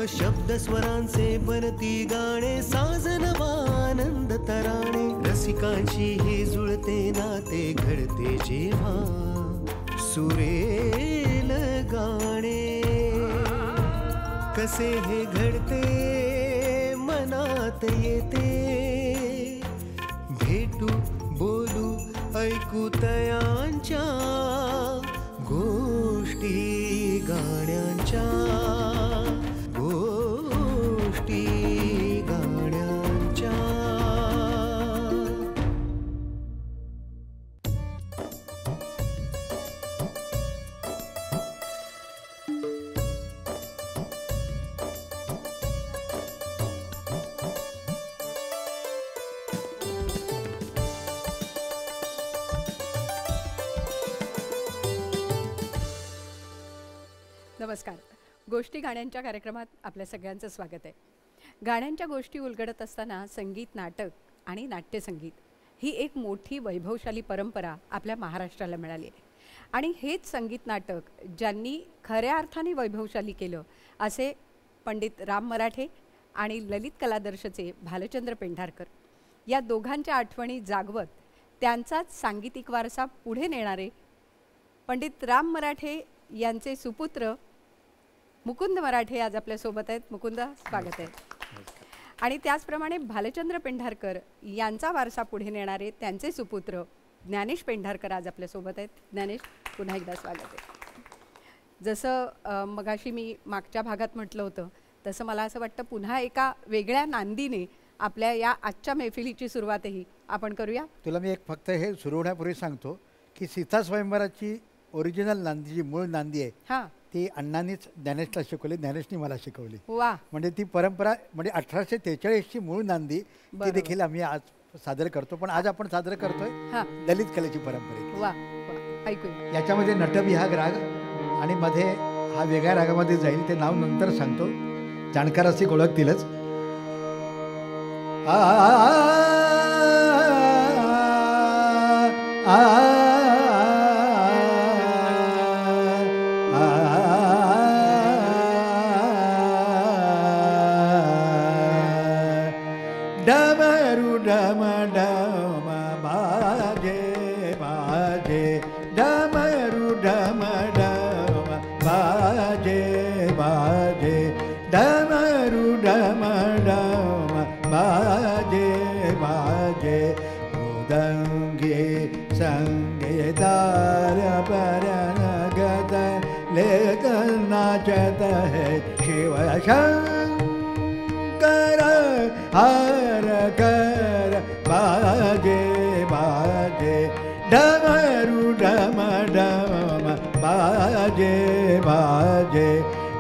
शब्द स्वरांचे बनती गाणे, साजनवानंद तराणे, रसिकांची ही जुळते नाते घडते जेव्हा सुरेल गाणे. कसे हे घडते मनात येते, भेटू बोलू ऐकू तयांच्या गोष्टी गाण्यांच्या, गोष्टी गाण्यांच्या. नमस्कार. गोष्टी गाण्यांच्या कार्यक्रमात आपल्या सगळ्यांचं स्वागत आहे. गाण्यांच्या गोष्टी उलगडत असताना संगीत, नाटक आणि नाट्यसंगीत ही एक मोठी वैभवशाली परंपरा आपल्या महाराष्ट्राला मिळाली आहे. आणि हेच संगीत नाटक ज्यांनी खऱ्या अर्थाने वैभवशाली केलं असे पंडित राम मराठे आणि ललित कलादर्शचे भालचंद्र पेंढारकर या दोघांच्या आठवणी जागवत त्यांचाच सांगीतिक वारसा पुढे नेणारे पंडित राम मराठे यांचे सुपुत्र मुकुंद मराठे आज आपल्यासोबत आहेत. मुकुंद, स्वागत आहे. आणि त्याचप्रमाणे भालचंद्र पेंढारकर यांचा वारसा पुढे नेणारे त्यांचे सुपुत्र ज्ञानेश पेंढारकर आज आपल्यासोबत आहेत. ज्ञानेश, पुन्हा एकदा स्वागत आहे. जसं मगाशी मी मागच्या भागात म्हटलं होतं तसं मला असं वाटतं पुन्हा एका वेगळ्या नांदीने आपल्या या आजच्या मैफिलीची सुरुवातही आपण करूया. तुला मी एक फक्त हे सुरू होण्यापूर्वी सांगतो की सीता स्वयंवराची ओरिजिनल नांदी जी मूळ नांदी आहे, हां, ती अण्णांनीच ज्ञानेशला शिकवली, ज्ञानेशनी मला शिकवली. वा. म्हणजे ती परंपरा म्हणजे 1843ची मूळ नांदी ती देखील आम्ही आज सादर करतो. पण आज आपण सादर करतोय दलित कलेची परंपरा. वा, ऐकूया. याच्यामध्ये नटबिहाग राग आणि मध्ये हा वेगळ्या रागामध्ये जाईल, ते नाव नंतर सांगतो, जाणकार असे ओळखतीलच. डमरू डम डम बाजे बाजे, डमरू डम डम बाजे बाजे, डमरू डम डम बाजे बाजे, मृदंगे संगीतार परन गत लेख नाचत है शिव शंकर हर कर बाजे बाजे, डमरू डम डम बाजे बाजे,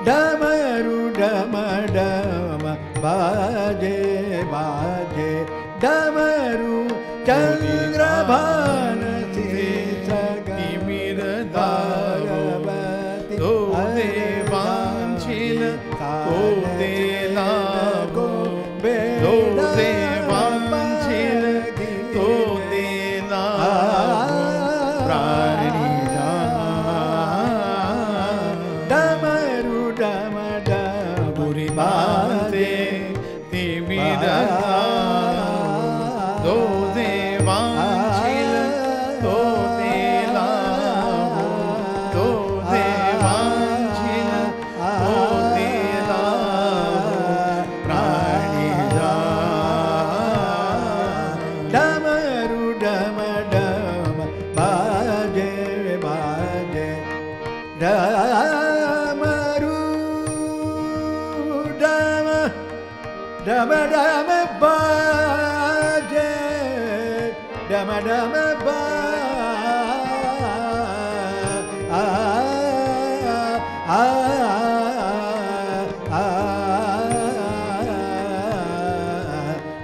डमरू डम डम बाजे बाजे, डमरू चंद्रभान तिमिर दारवती, तो देवांशील तो देला गो, तो देवांशील तो देला प्राणी डमरू डम डमरी बाजे तिमिर दो देवांशील तो देला, तो देवांशील तो देला प्राणी डमरू डम डम बाजे बाजे, डमरू डम डम डम बाजे, डम डम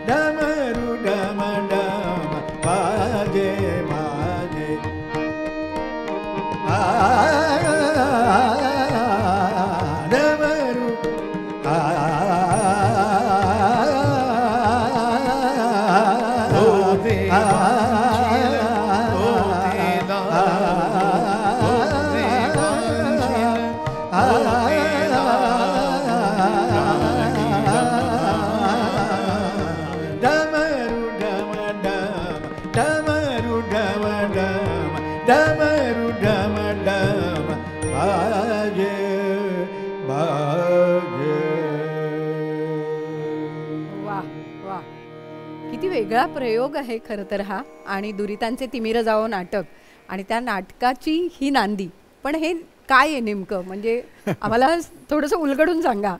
डमरू डम डम बाजे बाजे, डमरू किती वेगळा प्रयोग आहे खरं तर हा. आणि दुरितांचे तिमिर जावो नाटक आणि त्या नाटकाची ही नांदी. पण हे काय आहे नेमकं, म्हणजे आम्हाला थोडंसं उलगडून सांगा.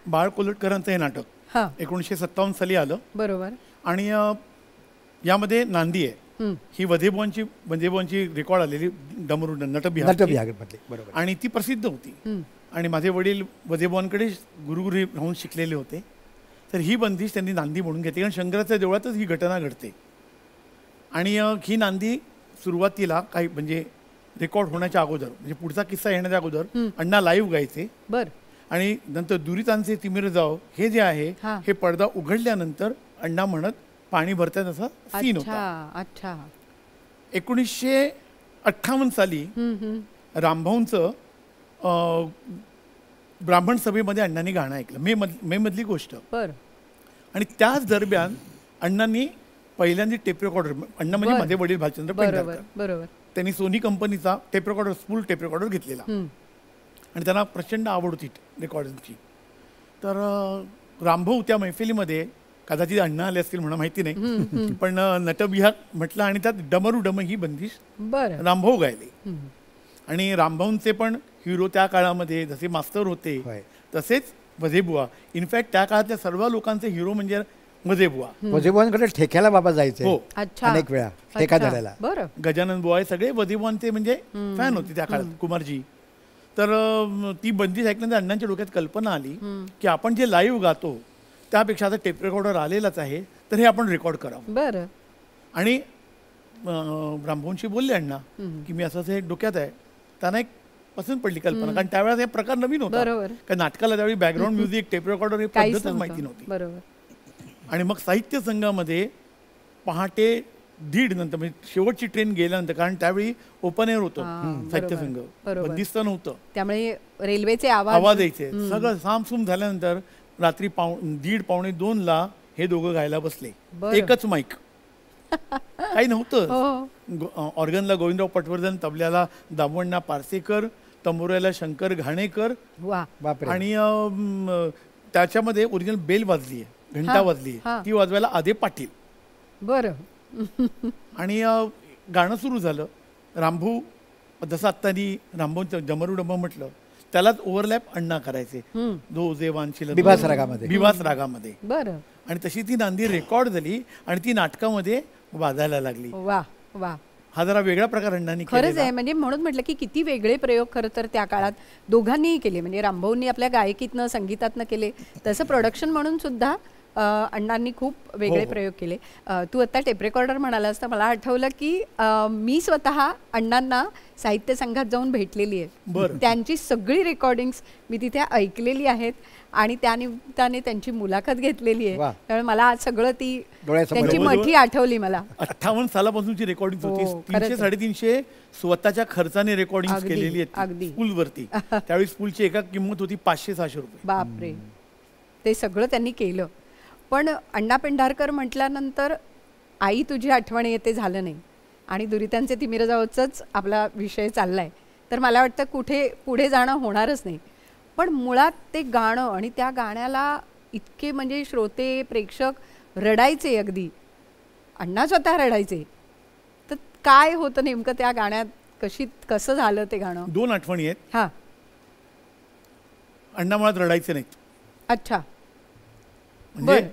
बाळ कोल्हटकरांचं हे नाटक 1957 साली आलं. बरोबर. आणि यामध्ये नांदी आहे ही वधेबुवांची रेकॉर्ड आलेली डमरू नटबिहार बरोबर. आणि ती प्रसिद्ध होती. आणि माझे वडील वधेबुवांकडे गुरुगुरू राहून शिकलेले होते. तर ही बंदिश त्यांनी नांदी म्हणून घेतली, कारण शंकराच्या देवळातच ही घटना घडते. आणि ही नांदी सुरुवातीला काही म्हणजे रेकॉर्ड होण्याच्या अगोदर, म्हणजे पुढचा किस्सा येण्याच्या अगोदर अण्णा लाईव्ह गायचे. बर. आणि नंतर दुरितांचे तिमिर जाव हे जे आहे हे पडदा उघडल्यानंतर अण्णा म्हणत पाणी भरतात असा सीन होता. अच्छा. 1958 साली रामभाऊंचं ब्राह्मण सभेमध्ये अण्णांनी गाणं ऐकलं. मे मधली गोष्ट. बर. आणि त्याच दरम्यान अण्णांनी पहिल्यांदा टेप रेकॉर्डर, अण्णा म्हणजे माझे वडील भालचंद्र पेंढारकर, बरोबर, त्यांनी सोनी कंपनीचा टेप रेकॉर्डर, फुल टेप रेकॉर्डर घेतलेला. आणि त्यांना प्रचंड आवड होती रेकॉर्डिंगची. तर रामभाऊ त्या मैफिलीमध्ये, कदाचित अण्णा आले असतील म्हणा माहिती नाही, पण नटबिहार म्हटलं आणि त्यात डमरू डम ही बंदिश रामभाऊ गायले. आणि रामभाऊंचे पण हिरो त्या काळामध्ये जसे मास्तर होते तसेच वधेबुवा. इनफॅक्ट त्या काळातल्या सर्व लोकांचे हिरो म्हणजे वधेबुवा. वधेबुवांकडे ठेक्याला बाबा जायचे. हो, अनेक वेळा ठेका धरायला. गजानन बुवा हे सगळे वधेबुवांचे म्हणजे फॅन होते त्या काळात, कुमारजी. तर ती बंदिश ऐकल्यानंतर अण्णांच्या डोक्यात कल्पना आली की आपण जे लाईव्ह गातो त्यापेक्षा आता टेप रेकॉर्डर आलेलाच आहे, तर हे आपण रेकॉर्ड करावं. बरं. आणि रामभाऊंशी बोलले अण्णा की मी असं हे डोक्यात आहे. त्यांना एक पसंत पडली कल्पना, कारण त्यावेळेस हे प्रकार नवीन होता. कारण नाटकाला त्यावेळी बॅकग्राऊंड म्युझिक, टेप रेकॉर्डर हे पद्धतच माहिती नव्हती. बरोबर. आणि मग साहित्य संघामध्ये पहाटे 1:30 नंतर, म्हणजे शेवटची ट्रेन गेल्यानंतर, कारण त्यावेळी ओपन एअर होतं साहित्य संघ, बंदिस्त नव्हतं, त्यामुळे रेल्वेचे आवाज यायचे. सगळं सामसूम झाल्यानंतर रात्री 1:30 पावणे 2ला हे दोघं गायला बसले. एकच माईक, काही नव्हतं. ऑर्गनला गोविंदराव पटवर्धन, तबल्याला दामोण्णा पारसेकर, तंबोऱ्याला शंकर घाणेकर. आणि त्याच्यामध्ये ओरिजिनल बेल वाजली आहे, घंटा वाजली आहे, ती वाजवायला आधे पाटील. बरं. आणि गाणं सुरू झालं. रामभाऊ जसं आत्तानी रामभाऊंचं डमरू डम म्हटलं त्यालाच ओव्हरलॅप अण्णा करायचे दो जेवांची बिभास रागामध्ये. बरं. आणि तशी ती नांदी रेकॉर्ड झाली आणि ती नाटकामध्ये वाजायला लागली. वा वा. हा जरा वेगळा प्रकार अण्णांनी खरंच आहे. म्हणजे म्हणून म्हटलं की किती वेगळे प्रयोग खरं तर त्या काळात दोघांनीही केले. म्हणजे रामभाऊंनी आपल्या गायकीतनं संगीतातनं केले, तसं प्रोडक्शन म्हणून सुद्धा अण्णांनी खूप वेगळे प्रयोग केले. तू आता टेप रेकॉर्डर म्हणालास तर मला आठवलं की मी स्वतः अण्णांना साहित्य संघात जाऊन भेटलेली आहे. त्यांची सगळी रेकॉर्डिंग्स मी तिथे ऐकलेली आहेत आणि त्यानिमित्ताने त्यांची मुलाखत घेतलेली आहे. त्यामुळे मला आज सगळं ती त्यांची मठी आठवली मला. 58 सालापासूनची रेकॉर्डिंग होती. 300-350 स्वतःच्या खर्चाने रेकॉर्डिंग केलेली आहे स्कूलवरती. त्यावेळी स्कूलची एका किंमत होती 500-600 रुपये. बापरे. ते सगळं त्यांनी केलं. पण अण्णा पेंढारकर म्हटल्यानंतर आई तुझी आठवण येते झालं नाही, आणि दुरितांचे तिमिर जावोचाच आपला विषय चाललाय, तर मला वाटतं कुठे पुढे जाणं होणारच नाही. पण मुळात ते गाणं आणि त्या गाण्याला इतके म्हणजे श्रोते प्रेक्षक रडायचे, अगदी अण्णा स्वतः रडायचे. तर काय होतं नेमकं त्या गाण्यात, कसं झालं ते गाणं? 2 आठवणी आहेत. हां. अण्णा मुळात रडायचे नाहीत. अच्छा. म्हणजे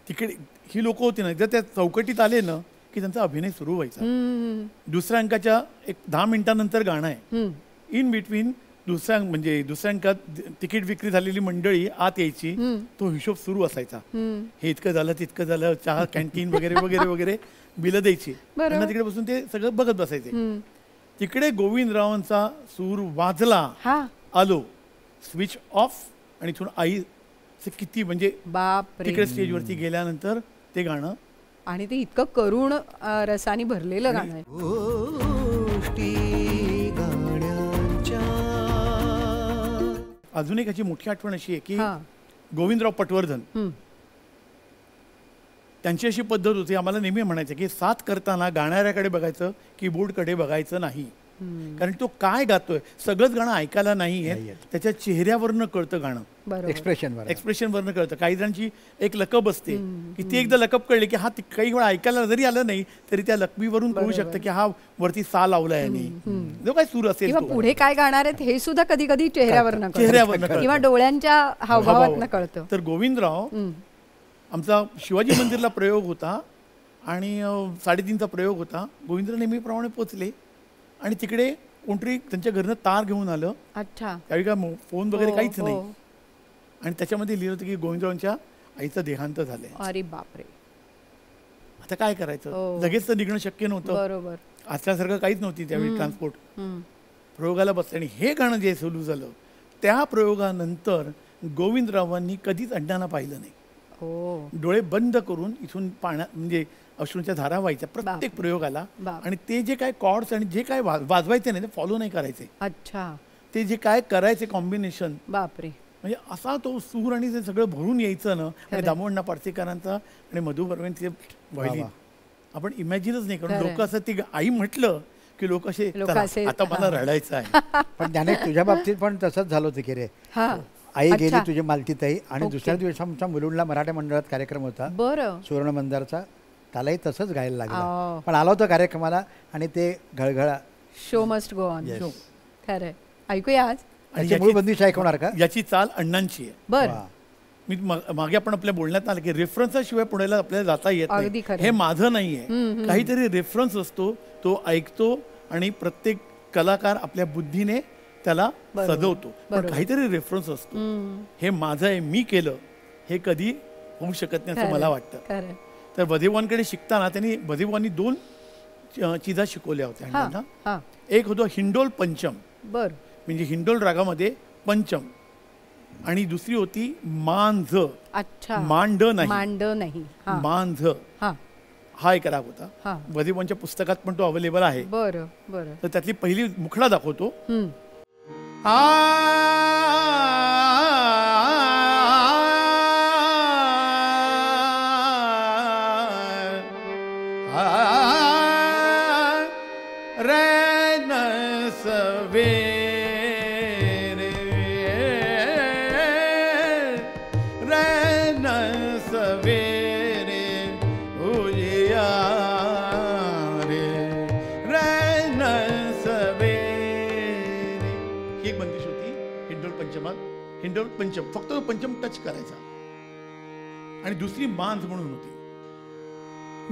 तिकडे ही लोक होती ना, जर त्या चौकटीत आले ना की त्यांचा अभिनय सुरू व्हायचा. दुसऱ्या अंकाच्या एक 10 मिनिटांनंतर गाणं आहे. इन बिटवीन दुसऱ्या अंकात तिकीट विक्री झालेली मंडळी आत यायची, तो हिशोब सुरू असायचा. हे इतकं झालं, तितकं झालं, चहा कॅन्टीन वगैरे वगैरे वगैरे बिलं द्यायची. त्यांना तिकडे बसून ते सगळं बघत बसायचे. तिकडे गोविंदरावांचा सूर वाजला, आलो, स्विच ऑफ, आणि थोडं आई किती म्हणजे तिकडे स्टेजवरती गेल्यानंतर ते गाणं आणि ते इतकं करुण रसाने भरलेलं गाणं आहे. गोष्टी गाण्यांच्या. अजून एक याची मोठी आठवण अशी आहे की हां. गोविंदराव पटवर्धन हं. त्यांची अशी पद्धत होती, आम्हाला नेहमी म्हणायचं की साथ करताना गाणाऱ्याकडे बघायचं, कीबोर्डकडे बघायचं नाही. कारण तो काय गातोय सगळंच गाणं ऐकायला नाही येत, त्याच्या चेहऱ्यावरनं कळतं गाणं, बरोबर. एक्सप्रेशनवरनं कळतं. काही जणांची एक लकब असते की ती एकदा लकब कळली की हा काही वेळा ऐकायला जरी आलं नाही तरी त्या लकबीवरून कळू शकतं की हा वरती सा लावलाय यांनी, जो काय सूर असेल किंवा पुढे काय गाणार आहेत हे सुद्धा कधी कधी चेहऱ्यावरनं चेहऱ्यावरनं कळतं किंवा डोळ्यांच्या हावभावातनं कळतं. तर गोविंदराव आमचा शिवाजी मंदिरला प्रयोग होता आणि 3:30चा प्रयोग होता. गोविंदराव नेहमीप्रमाणे पोचले आणि तिकडे कोणतरी त्यांच्या घरनं तार घेऊन आलं. अच्छा. त्यावेळी काय फोन वगैरे काहीच नाही आणि त्याच्यामध्ये लिहिलं होतं की गोविंदरावांच्या आईचं देहांत झालंय. अरे बापरे. आता काय करायचं, लगेच तर निघणं शक्य नव्हतं. बरोबर. आजच्यासारखं काहीच नव्हती त्यावेळी ट्रान्सपोर्ट. प्रयोगाला बसले आणि हे गाणं जे सुरू झालं त्या प्रयोगानंतर गोविंदरावांनी कधीच अण्णांना पाहिलं नाही. डोळे बंद करून इथून पाण्यात म्हणजे अश्रूंच्या धारा व्हायच्या प्रत्येक प्रयोगाला. आणि ते जे काय कॉर्ड्स आणि जे काय वाजवायचे नाही ते फॉलो नाही करायचे. अच्छा. ते जे काय करायचे कॉम्बिनेशन, बापरे, म्हणजे असा तो सूर आणि ते सगळं भरून यायचं ना. आणि दामोअण्णा पाडसेकरांचा आणि मधु बर्वेंचे व्हायलिन आपण इमॅजिनच नाही करून. लोक असं ती आई म्हटलं की लोक असे आता मला रडायचं आहे. पण ज्ञानेश तुझ्या बाबतीत पण तसंच झालं होतं की रे, आई गेली तुझी मालतीताई आणि दुसऱ्या दिवशी आमच्या मुलुंडला मराठा मंडळात कार्यक्रम होता सुवर्ण मंदिरचा, त्यालाही तसंच गायला लागलं. पण आला होता कार्यक्रमाला आणि ते घळघळा शो मस्ट गो ऑन. खरं ऐकूया आज. मूळ बंदिश ऐकवणार का? याची चाल अण्णांची आहे. बरं. मी मागे आपण आपल्या बोलण्यात आलं की रेफरन्सशिवाय पुण्याला आपल्याला जाता येत नाही. हे माझं नाहीये, काहीतरी रेफरन्स असतो, तो ऐकतो आणि प्रत्येक कलाकार आपल्या बुद्धीने त्याला सजवतो. पण काहीतरी रेफरन्स असतो. हे माझं आहे, मी केलं, हे कधी होऊ शकत नाही असं मला वाटतं. तर बधेवांकडे शिकताना त्यांनी बधेवांनी 2 चीजा शिकवल्या होत्या. एक होतो हिंडोल पंचम, म्हणजे हिंडोल रागामध्ये पंचम, आणि दुसरी होती मांझ. अच्छा. मांड नाही, मांझ हा एक राग होता. बधेवांच्या पुस्तकात पण तो अवेलेबल आहे. बरं बरं. तर त्यातली पहिली मुखडा दाखवतो. हिंडोल पंचम, फक्त तो पंचम टच करायचा. आणि दुसरी मांझ म्हणून होती.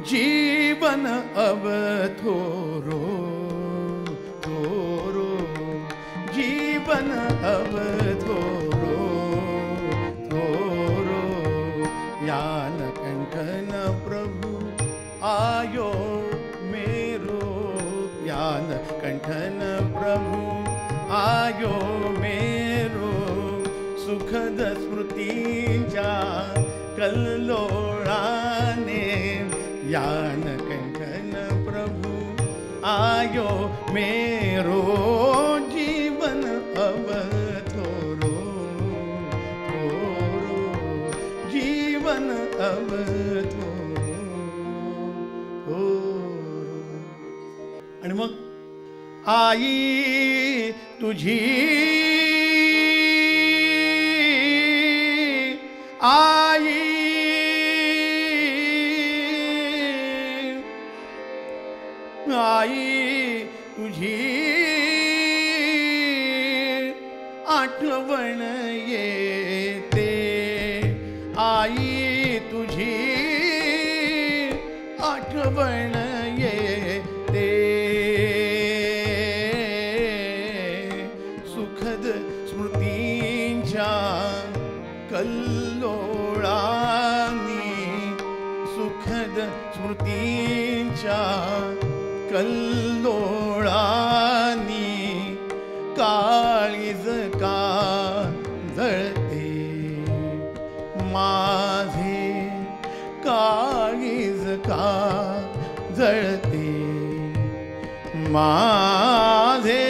जीवन अब थोरो थोरो, जीवन अब थोरो थोरो, यान कंठन प्रभु आयो मेरो, यान कंठन प्रभु आयो मेरो, सुखद स्मृतीच्या कल्लोळाने, यान कंठन प्रभु आयो मेरो, जीवन अब थोरो थोरो, जीवन अब थोरो थोरो. आणि मग आई तुझी आई, आई तुझी आठवण येते, आई तुझी आठवण येते, सुखद स्मृतींच्या कल्लोळानी, सुखद स्मृतींच्या कल्लोळानी, काळीज का जळते माझे, काळीज का जळते माझे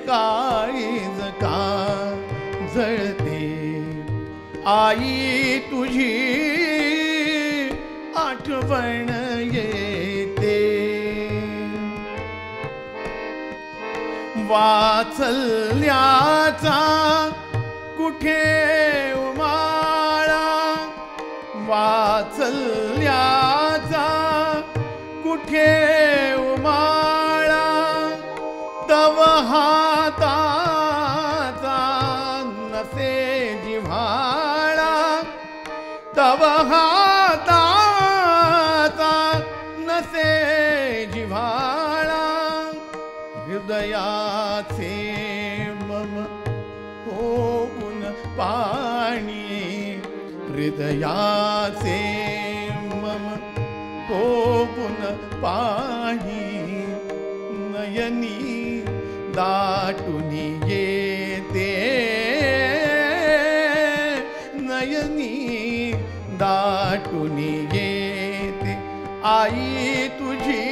काळीज का जळते आई तुझी आठवण येते वात्सल्याचा कुठे उमाळा वात्सल्याचा कुठे उमाळा तव हाताचा नसे जिव्हाळा तव हाताचा नसे जिव्हाळा हृदयाचे मम होऊन पाणी हृदयाचे मम होऊन पाणी नयनी दाटून येते नयनी दाटून येते आई तुझी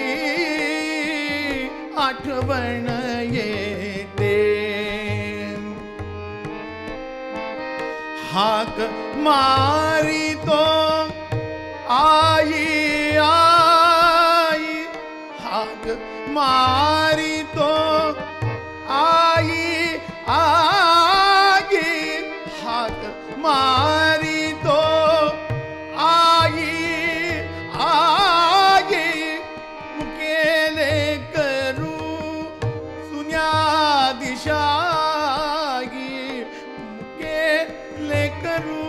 आठवण येते हाक मारितो आई आई हाक मारितो आई आई हाक मारितो आई आई मुकेले करू सुन्या दिशागी मुकेले करू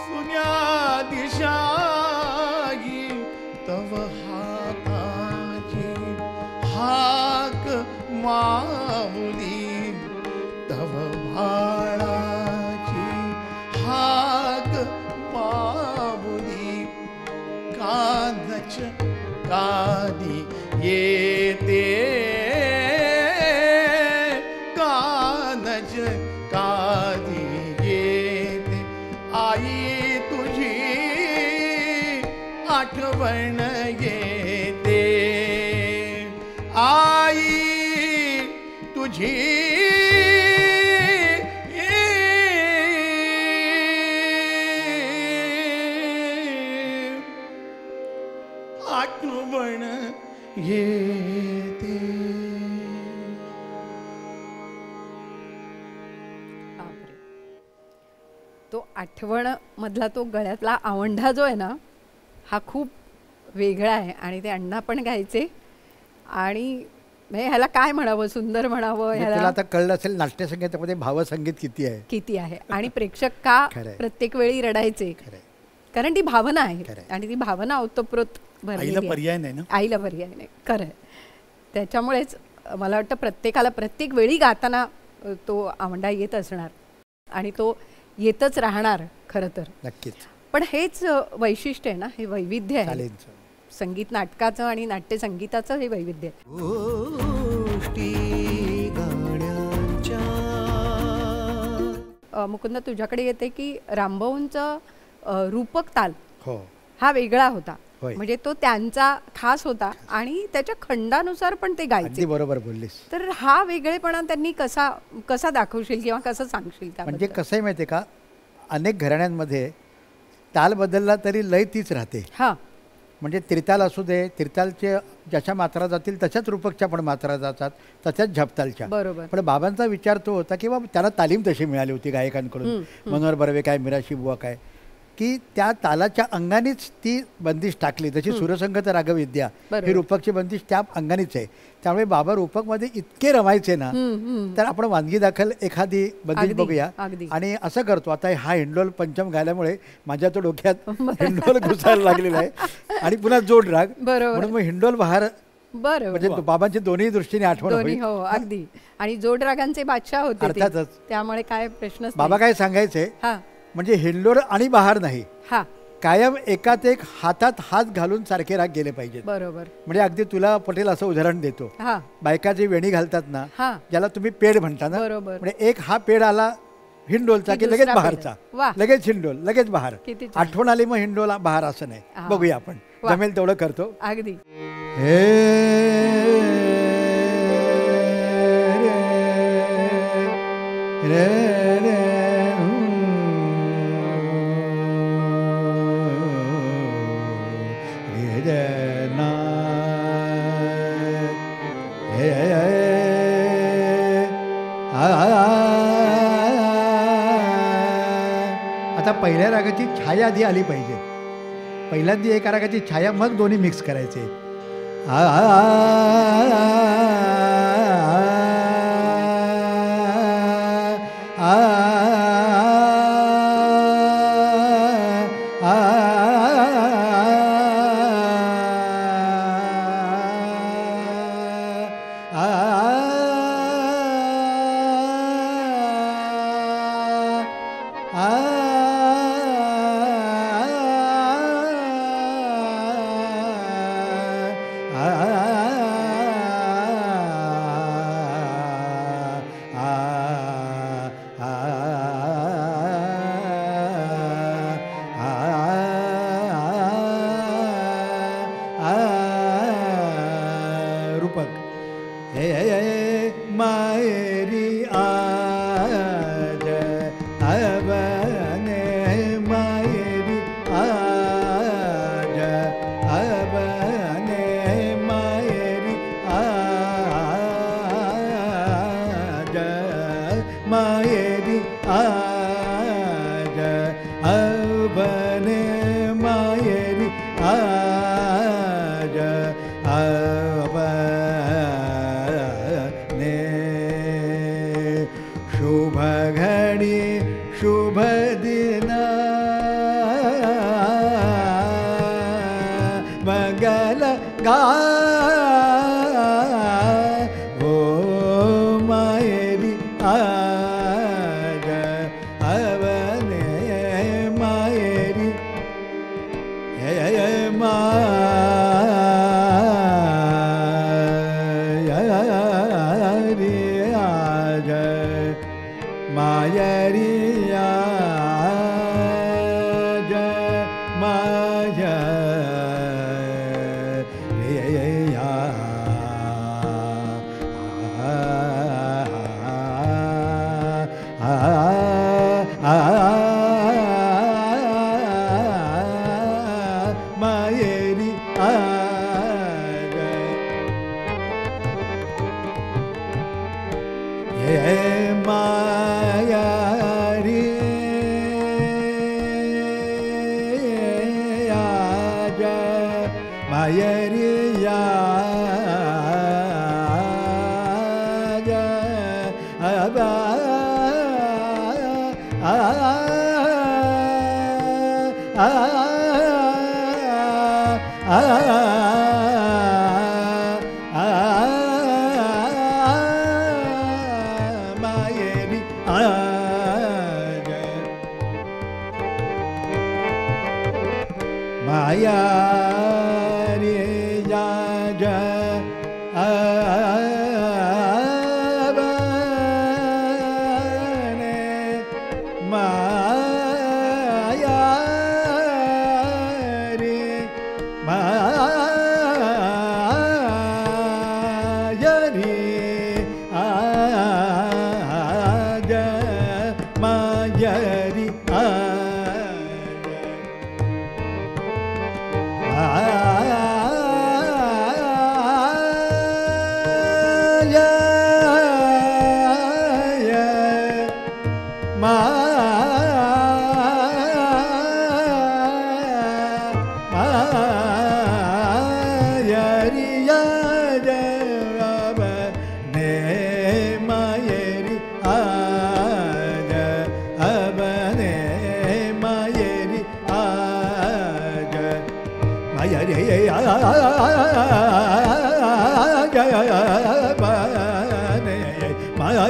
सुन्या दिशागी तव हाताची हाक माऊली तव बाळाची हाक माऊली कानच कानी येते कानच कानी येते आई तुझी आठवण येते आई तुझी आठवण येते बापरे. तो आठवण मधला तो गळ्यातला आवंढा जो आहे ना हा खूप वेगळा आहे आणि ते अण्णा पण गायचे आणि म्हणजे ह्याला काय म्हणावं सुंदर म्हणावं तुला ह्याला आता कळलं असेल नाट्यसंगीतामध्ये भावसंगीत किती आहे किती आहे आणि प्रेक्षक का खरंय. प्रत्येक वेळी रडायचे खरंय. कारण ती भावना आहे खरंय. आणि ती भावना ओतप्रोत भरलेली आईला आहे. पर्याय नाही ना आईला पर्याय नाही खरं आहे. त्याच्यामुळेच मला वाटतं प्रत्येकाला प्रत्येक वेळी गाताना तो आवंढा येत असणार आणि तो येतच राहणार खरं तर. नक्कीच पण हेच वैशिष्ट्य आहे ना हे वैविध्य आहे चालेल संगीत नाटकाचं आणि नाट्य संगीताचं हे वैविध्य आहे. गोष्टी गाण्यांच्या मुकुंद तुझ्याकडे येते की रामभाऊंचं रूपक ताल हो हा वेगळा होता होय. म्हणजे तो त्यांचा खास होता आणि त्याच्या खंडानुसार पण ते अगदी गायचे. बरोबर बोललीस. तर हा वेगळेपणा त्यांनी कसा दाखवशील किंवा कसं सांगशील म्हणजे त्याबद्दल? कसं आहे माहिती आहे का अनेक घराण्यांमध्ये ताल बदलला तरी लय तीच राहते. हा म्हणजे त्रिताल असू दे त्रितालचे ज्याच्या मात्रा जातील तशाच रूपकच्या पण मात्रा जातात तशाच झपतालच्या. बरोबर. पण बाबांचा विचार तो होता की बाबा त्यांना तालीम तशी मिळाली होती गायकांकडून मनोहर बर्वे काय मीराशी बुवा काय की त्या तालाच्या अंगानेच ती बंदिश टाकली. जशी सुरसंगत रागविद्या ही रूपकची बंदिश त्या अंगानेच आहे. त्यामुळे बाबा रूपकमध्ये इतके रमायचे ना तर आपण वानगी दाखल एखादी बंदिश बघूया. आणि असं करतो आता हा हिंडोल पंचम गायल्यामुळे माझ्या तो डोक्यात हिंडोल घुसायला लागलेला आहे आणि पुन्हा जोड राग म्हणून मग हिंडोल बहार बरं म्हणजे बाबांची दोन्ही दृष्टीने आठवण दोन्ही हो अगदी आणि जोड रागांचे बादशाह होते ते. अर्थातच. त्यामुळे काय प्रश्नच बाबा काय सांगायचे म्हणजे हिंडोल आणि बहार नाही कायम एकात एक हातात हात घालून सारखे राग गेले पाहिजेत. बरोबर. म्हणजे अगदी तुला पटेल असं उदाहरण देतो. बायका जी वेणी घालतात ना ज्याला तुम्ही पेड म्हणता ना म्हणजे एक हा पेड आला हिंडोलचा की लगेच बहारचा लगेच हिंडोल लगेच बहार आठवण आली मग हिंडोल बहार असं नाही. बघूया आपण जमेल तेवढं करतो. अगदी. आता पहिल्या रागाची छाया आधी आली पाहिजे. पहिल्यांदा एका रागाची छाया, मग दोन्ही मिक्स करायचे.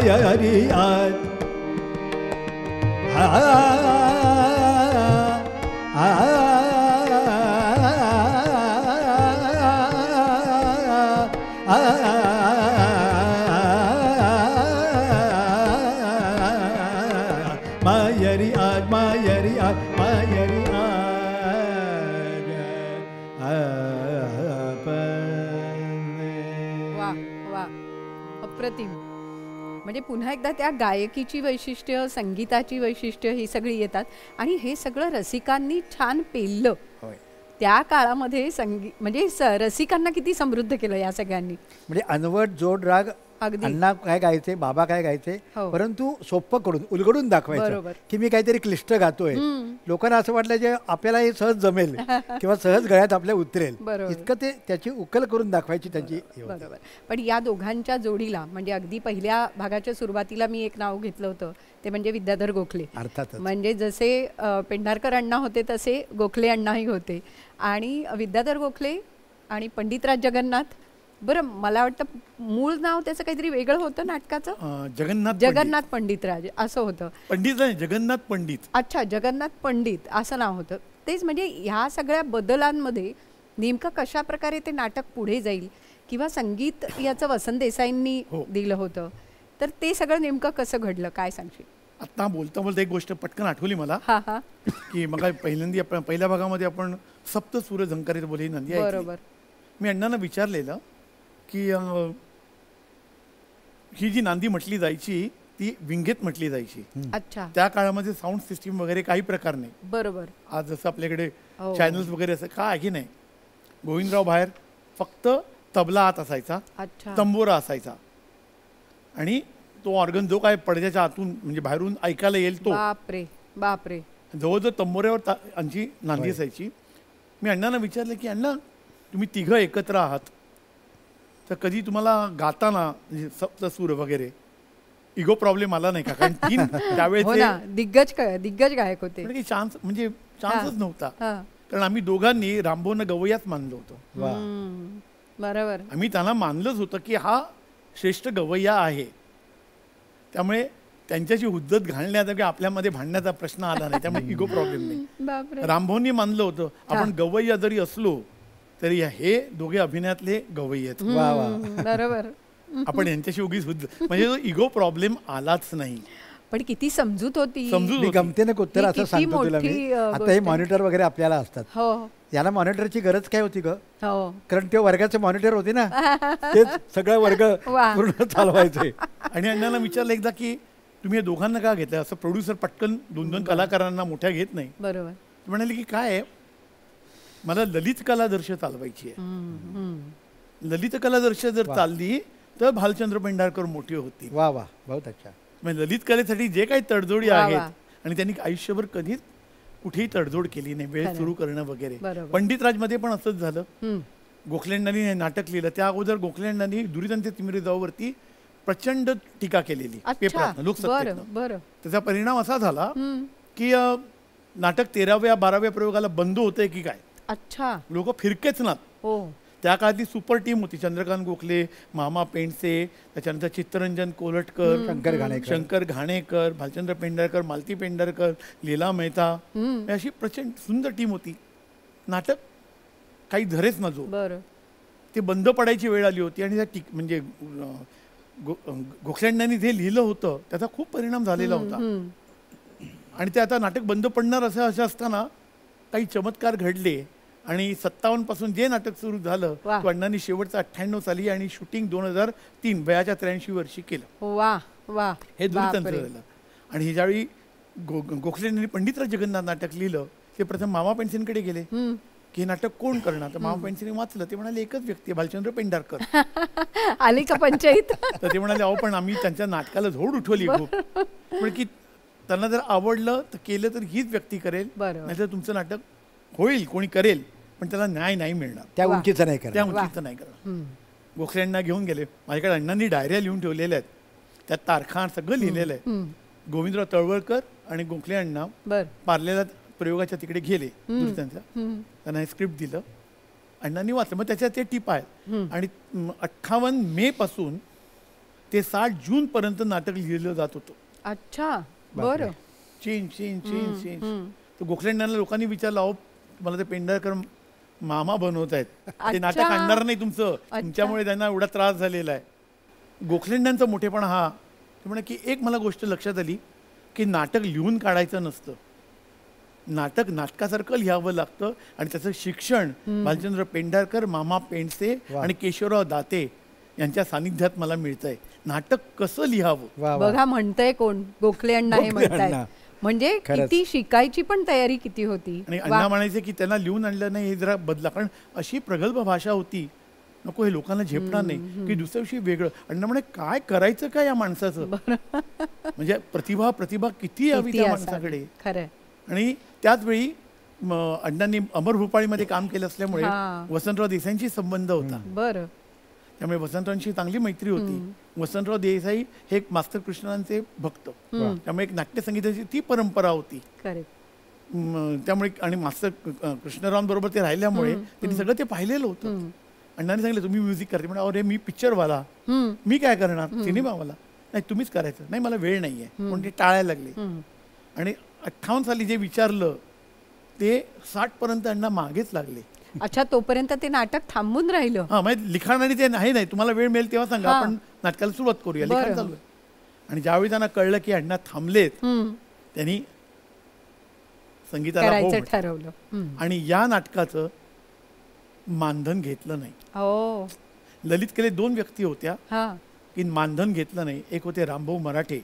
मायरी आज अप्रतिम. म्हणजे पुन्हा एकदा त्या गायकीची वैशिष्ट्य, संगीताची वैशिष्ट्य ही सगळी येतात आणि हे सगळं रसिकांनी छान पेललं. त्या काळामध्ये म्हणजे रसिकांना किती समृद्ध केलं या सगळ्यांनी. म्हणजे अनवट जोड राग, अण्णा काय गायचे, बाबा काय गायचे, परंतु सोपं करून उलगडून दाखवायचं की मी काहीतरी क्लिष्ट गातोय. लोकांना असं वाटलं जे आपल्याला हे सहज जमेल किंवा सहज गळ्यात आपल्या उतरेल, इतकं ते त्याची उकल करून दाखवायची त्यांची. बरोबर. पण या दोघांच्या जोडीला म्हणजे अगदी पहिल्या भागाच्या सुरुवातीला मी एक नाव घेतलं होतं ते म्हणजे विद्याधर गोखले. अर्थात म्हणजे जसे पेंढारकर अण्णा होते तसे गोखले अण्णाही होते. आणि विद्याधर गोखले आणि पंडितराज जगन्नाथ. बरं, मला वाटतं मूळ नाव त्याचं काहीतरी वेगळं होतं नाटकाचं. जगन्नाथ पंडितराज असं होतं. पंडित नाही, जगन्नाथ पंडित. अच्छा, जगन्नाथ पंडित असं नाव होतं. तेच म्हणजे ह्या सगळ्या बदलांमध्ये नेमकं कशा प्रकारे ते नाटक पुढे जाईल किंवा संगीत याचं वसंत देसाईंनी दिलं होतं, तर ते सगळं नेमकं कसं घडलं, काय सांगशील? आता बोलता बोलता एक गोष्ट पटकन आठवली मला की मग पहिल्यांदा पहिल्या भागामध्ये आपण सप्त सूर झंकारित बोली नंदी. बरोबर. मी अण्णांना विचारलेलं की ही जी नांदी म्हटली जायची ती विंगेत म्हटली जायची. अच्छा. त्या काळामध्ये साऊंड सिस्टीम वगैरे काही प्रकार नाही. बरोबर. आज जसं आपल्याकडे चॅनल्स वगैरे असं काय आहे नाही. गोविंदराव बाहेर फक्त तबला आत असायचा, तंबोरा असायचा आणि तो ऑर्गन जो काय पडद्याच्या आतून म्हणजे बाहेरून ऐकायला येईल तो. बापरे बापरे. जवळजवळ तंबोऱ्यावर आमची नांदी असायची. मी अण्णांना विचारलं की अण्णा तुम्ही तिघं एकत्र आहात तर कधी तुम्हाला गाताना म्हणजे सप्तसूर वगैरे इगो प्रॉब्लेम आला नाही का? कारण तीन त्यावेळेस दिग्गज गायक होते. चान्स म्हणजे चान्सच नव्हता. कारण आम्ही दोघांनी रामभाऊंना गवैयाच मानलं होतं. बरोबर. आम्ही त्यांना मानलंच होतं की हा श्रेष्ठ गवैया आहे. त्यामुळे त्यांच्याशी हुज्जत घालण्याचा किंवा आपल्यामध्ये भांडण्याचा प्रश्न आला नाही. त्यामुळे इगो प्रॉब्लेम नाही. रामभाऊंनी मानलं होतं आपण गवैया जरी असलो तरी हे दोघे अभिनयातले गवैये आहेत. बरोबर. आपण यांच्याशी उगीच म्हणजे इगो प्रॉब्लेम आलाच नाही. पण किती समजूत होती. गमतीने उत्तर असं सांगतो तुला मी. आता हे मॉनिटर वगैरे आपल्याला असतात. याला मॉनिटरची गरज काय होती ग? कारण ते वर्गाचे मॉनिटर होते ना, ते सगळं वर्ग पूर्ण चालवायचे. आणि अण्णांना विचारलं एकदा की तुम्ही या दोघांना का घेतलं? असं प्रोड्युसर पटकन दोन दोन कलाकारांना मोठ्या घेत नाही. बरोबर. म्हणाले की काय आहे, मला ललित कला दर्श चालवायची आहे. ललित कला दर्श जर चालली तर भालचंद्र पेंढारकर मोठी होती. वा वा, बहुत अच्छा. म्हणजे ललित कलेसाठी जे काही तडजोडी आहेत आणि त्यांनी आयुष्यभर कधीच कुठेही तडजोड केली नाही, वेळ सुरू करणं वगैरे. पंडितराजमध्ये पण असंच झालं. गोखलेंडांनी हे नाटक लिहिलं, त्या अगोदर गोखलेंडांनी दुरितांचे तिमिरे जाऊवरती प्रचंड टीका केलेली पेपरात, लोकसत्तेत. त्याचा परिणाम असा झाला की नाटक 13व्या 12व्या प्रयोगाला बंद होतंय की काय. अच्छा. लोक फिरकेच ना. त्या काळातली सुपर टीम होती. चंद्रकांत गोखले, मामा पेंडसे, त्याच्यानंतर चित्तरंजन कोलटकर, शंकर घाणेकर, भालचंद्र पेंढारकर, मालती पेंढारकर, लीला मेहता, अशी प्रचंड सुंदर टीम होती. नाटक काही धरेच ना जो. ते बंद पडायची वेळ आली होती आणि त्या म्हणजे गोखलेंडांनी जे लिहिलं होतं त्याचा खूप परिणाम झालेला होता. आणि ते आता नाटक बंद पडणार असं असताना काही चमत्कार घडले आणि 57 पासून जे नाटक सुरू झालं अण्णांनी शेवटचं 98 साली आणि शूटिंग 2003 वयाच्या 83 वर्षी केलं. वा वा. हे दुर्तंत्र झालं. आणि हे ज्यावेळी गोखलेंनी पंडितराज जगन्नाथ नाटक लिहिलं ते प्रथम मामा पेंडसेंकडे गेले की हे नाटक कोण करणार. तर मामा पेंडसेंनी वाचलं. ते म्हणाले एकच व्यक्ती भालचंद्र पेंढारकर. आली का पंचायत. तर ते म्हणाले अहो पण आम्ही त्यांच्या नाटकाला झोड उठवली खूप. पण की त्यांना जर आवडलं तर केलं तर हीच व्यक्ती करेल, नाहीतर तुमचं नाटक होईल कोणी करेल पण त्याला न्याय नाही मिळणार. त्या उंचीचं नाही करणार. गोखलेंना घेऊन गेले. माझ्याकडे अण्णांनी डायऱ्या लिहून ठेवलेल्या आहेत, त्यात तारखा सगळं लिहिलेलं आहे. गोविंदराव तळवळकर आणि गोखले अण्णा पार्लेला प्रयोगाच्या तिकडे गेले. त्यांना हे स्क्रिप्ट दिलं, अण्णांनी वाचलं. मग त्याच्यात ते टिप आहे. आणि 58 मे पासून ते 60 जून पर्यंत नाटक लिहिलं जात होतं. अच्छा. बरं. Change change change change. तर गोखलेंना लोकांनी विचारलं अहो मला ते पेंढारकर मामा बनवत आहेत, ते नाटक आणणार नाही तुमचं, तुमच्यामुळे त्यांना एवढा त्रास झालेला आहे. गोखलेंडांचा मोठेपणा हा ते म्हणे की एक मला गोष्ट लक्षात आली की नाटक लिहून काढायचं नसतं, नाटक नाटकासारखं लिहावं लागतं. आणि त्याचं शिक्षण भालचंद्र पेंढारकर, मामा पेंडसे आणि केशवराव दाते यांच्या सानिध्यात मला मिळतंय. नाटक कसं लिहावं. वा वा. बघा म्हणतंय कोण, गोखले अण्णा हे गोखले म्हणतायत. अण्णा. म्हणजे खरंच. किती शिकायची पण तयारी किती होती. आणि वा. अण्णा म्हणायचे की त्यांना लिहून आणलं नाही हे जरा बदला, कारण अशी प्रगल्भ भाषा होती, नको हे लोकांना झेपणार नाही की दुसऱ्या दिवशी वेगळं. अण्णा म्हणे काय करायचं काय या माणसाचं, म्हणजे प्रतिभा किती यावी किती त्या असावी. माणसाकडे. खरंय. आणि त्याच वेळी अण्णांनी अमर भूपाळीमध्ये काम केलं असल्यामुळे हा. वसंतराव देसाईंशी संबंध होता. बरं. त्यामुळे वसंतरावांशी चांगली मैत्री होती. वसंतराव देसाई हे एक मास्तर कृष्णांचे भक्त, त्यामुळे एक नाट्यसंगीताची ती परंपरा होती. खरे. त्यामुळे आणि मास्तर कृष्णरावांबरोबर ते राहिल्यामुळे त्यांनी सगळं ते पाहिलेलं होतं. अण्णांनी सांगितलं तुम्ही म्युझिक करते, म्हणजे अरे मी पिक्चरवाला, मी काय करणार, सिनेमावाला, नाही तुम्हीच करायचं. नाही मला वेळ नाहीये म्हणून ते टाळायला लागले. आणि 58 साली जे विचारलं ते 60 पर्यंत अण्णा मागेच लागले. अच्छा, तोपर्यंत ते नाटक थांबून राहिलं. हा, म्हणजे लिखाण आणि ते नाही तुम्हाला वेळ मिळेल तेव्हा सांगा, आपण नाटकाला सुरुवात करूया, लिखाण चालू आहे. आणि ज्यावेळी त्यांना कळलं की अण्णा थांबलेत, त्यांनी संगीताला हो ठरवलं. आणि या नाटकाचं मानधन घेतलं नाही. हो. ललित कले 2 व्यक्ती होत्या की मानधन घेतलं नाही. एक होते रामभाऊ मराठे,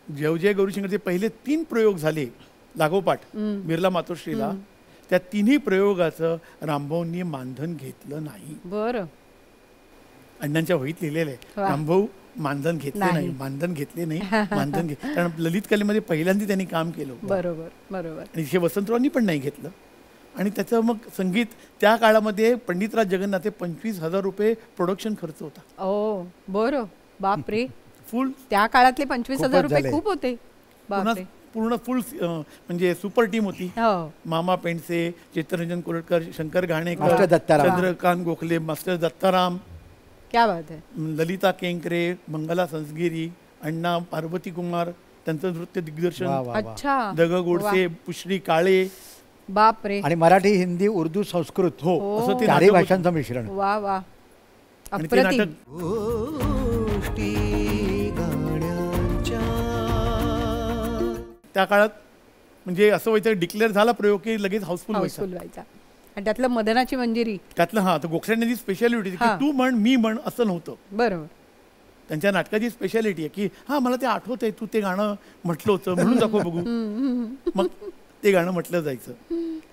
जय गौरीशंकरचे पहिले 3 प्रयोग झाले लागोपाठ बिर्ला मातोश्रीला, त्या 3ही प्रयोगाचं रामभाऊंनी मानधन घेतलं नाही. बरं. अण्णांच्या वहीत लिहिलेलं आहे, रामभाऊ मानधन घेतले नाही, मानधन घेतले नाही, मानधन कारण ललित कलेमध्ये पहिल्यांदा त्यांनी काम केलं. बरोबर बरोबर. आणि हे वसंतरावांनी पण नाही घेतलं. आणि त्याचं मग संगीत त्या काळामध्ये पंडितराज जगन्नाथ 25,000 रुपये प्रोडक्शन खर्च होता. ओ बरं. बापरे. फुल त्या काळातले 25,000 रुपये खूप होते. पूर्ण फुल म्हणजे सुपर टीम होती. मामा पेंडसे, चित्तरंजन कोरटकर, शंकर घाणेकर, चंद्रकांत गोखले, मास्टर दत्ताराम, क्या बात आहे, ललिता केंकरे, मंगला संसगिरी, अण्णा, पार्वती कुमार, त्यांचं नृत्य दिग्दर्शन, अच्छा, दग गोडसे, पुश्री काळे. बापरे. आणि मराठी, हिंदी, उर्दू, संस्कृत, हो असं ते 4 भाषांचं मिश्रण. वा वा. आणि ते नाटक त्या काळात म्हणजे असं व्हायचं, डिक्लेअर झाला प्रयोग की लगेच हाऊसफुल व्हायचा. आणि त्यातलं मदनाची मंजिरी, त्यातलं हा तर गोखल्यांची स्पेशालिटी की तू म्हण मी म्हण असं नव्हतं. बरोबर. त्यांच्या नाटकाची स्पेशालिटी आहे की हा मला ते आठवतंय, तू ते गाणं म्हटलं होतं म्हणून दाखव बघू. मग ते गाणं म्हटलं जायचं,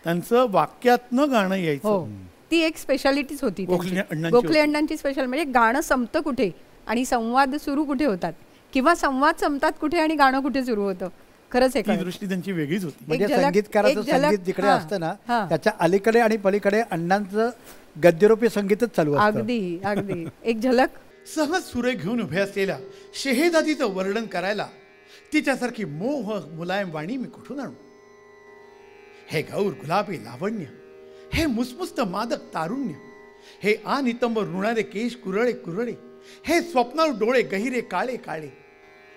त्यांचं वाक्यातनं गाणं यायचं. ती एक स्पेशालिटीच होती गोखले अण्णांची स्पेशल. म्हणजे गाणं संपतं कुठे आणि संवाद सुरू कुठे होतात, किंवा संवाद संपतात कुठे आणि गाणं कुठे सुरू होतं. खरंच आहे, दृष्टी त्यांची वेगळीच होती. म्हणजे संगीतकाराचं संगीत जिकडे असतं ना त्याच्या अलीकडे आणि पलीकडे अण्णांचं गद्यरूपी संगीतच चालू असतं. अगदी अगदी. एक झलक. सहज सुरे घेऊन उभे असलेल्या शेहेदादीचं वर्णन करायला तिच्यासारखी मोह मुलायम वाणी मी कुठून आणू. हे गौर गुलाबी लावण्य, हे मुसमुस्त मादक तारुण्य, हे अनितंब रुणारे केश कुरळे कुरळे, हे स्वप्नाळ डोळे गहिरे काळे काळे,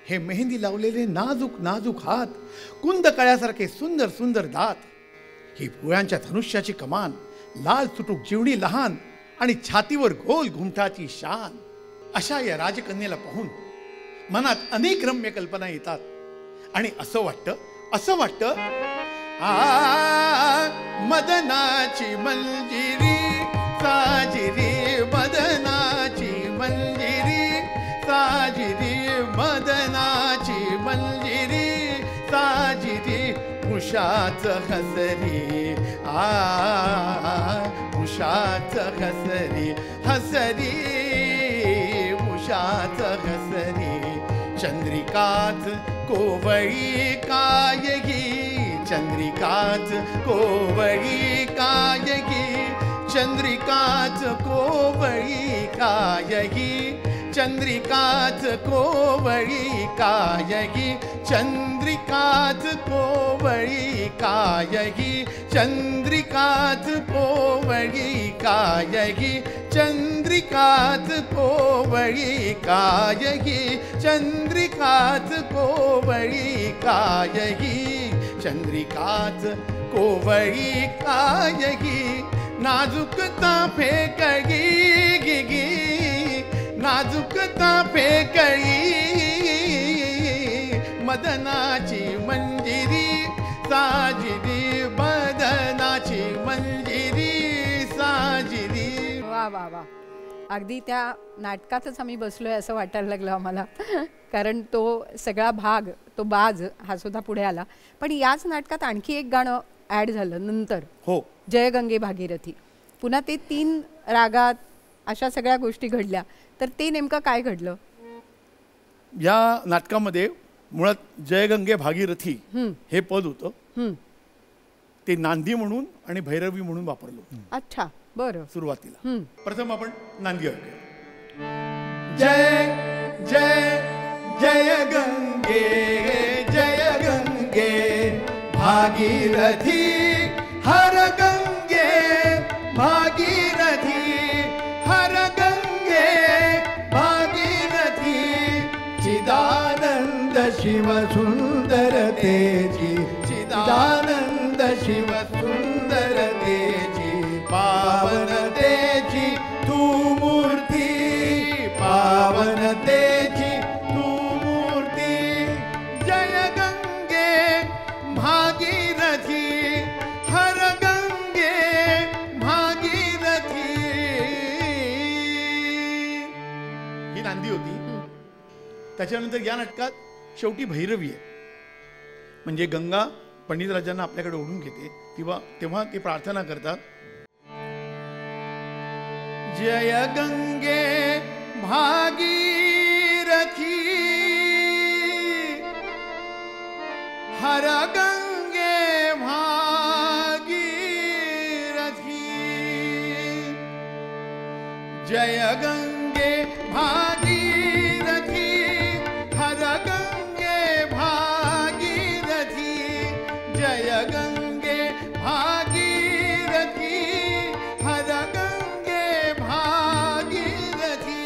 हे मेहंदी लावलेले नाजूक नाजूक हात, कुंद कळ्यासारखे सुंदर सुंदर दात, ही भुवयांच्या धनुष्याची कमान, लाल सुटूक जीवणी लहान आणि छातीवर गोल घुमटाची शान. अशा या राजकन्येला पाहून मनात अनेक रम्य कल्पना येतात आणि असं वाटतं मदनाची मंजिरी साजिरी, मदनाची मंजिरी साजिरी, मदनाची मंजिरी साजिरी, उषाच हसरी उषाच हसरी हसरी, उषाच हसरी. चंद्रिकाच कोवळी कायगी, चंद्रिकाच कोवळी कायगी, चंद्रिकाच कोवळी कायगी, चंद्रिकाच कोवळी कायगी, चंद्रिकाच कोवळी कायगी, चंद्रिकाच कोवळी कायगी, चंद्रिकाच कोवळी कायगी, चंद्रिकाच कोवळी कायगी, चंद्रिकाच कोवळी कायगी. नाजूकता फेकळी गिगी, नाजूकता फेकळी, मदनाची मंजिरी साजिरी, मदनाची मंजिरी साजिरी. वा वा वा. अगदी त्या नाटकातच आम्ही बसलोय असं वाटायला लागलं आम्हाला कारण तो सगळा भाग तो बाज हा सुद्धा पुढे आला. पण याच नाटकात आणखी एक गाणं ॲड झालं नंतर. हो, जय गंगे भागीरथी. पुन्हा ते 3 रागात अशा सगळ्या गोष्टी घडल्या. तर ते नेमकं काय घडलं? या नाटकामध्ये मुळात जय गंगे भागीरथी हे पद होतं. ते नांदी म्हणून आणि भैरवी म्हणून वापरलो. अच्छा, बरं. सुरुवातीला प्रथम आपण नांदी ऐकूया. जय जय जय गंगे भागीरथी हर गंगे भागीरथी हर गंगे भागीरथी चिदानंद शिव सुंदर तेजी चिदानंद शिव सुंदर तेजी पावन तेजी तू मूर्ती पावन तेजी तू मूर्ती जय गंगे भागीरथी हर गंगे भागीरथी. ही नांदी होती. त्याच्यानंतर या नाटकात शेवटी भैरवी आहे. म्हणजे गंगा पंडितराजांना आपल्याकडे ओढून घेते तेव्हा ते प्रार्थना करतात. जय गंगे भागीरथी हर गंगे भागीरथी जय गंगे भागीरथी हर गंगे भागीरथी जय गंगे भागीरथी हर गंगे भागीरथी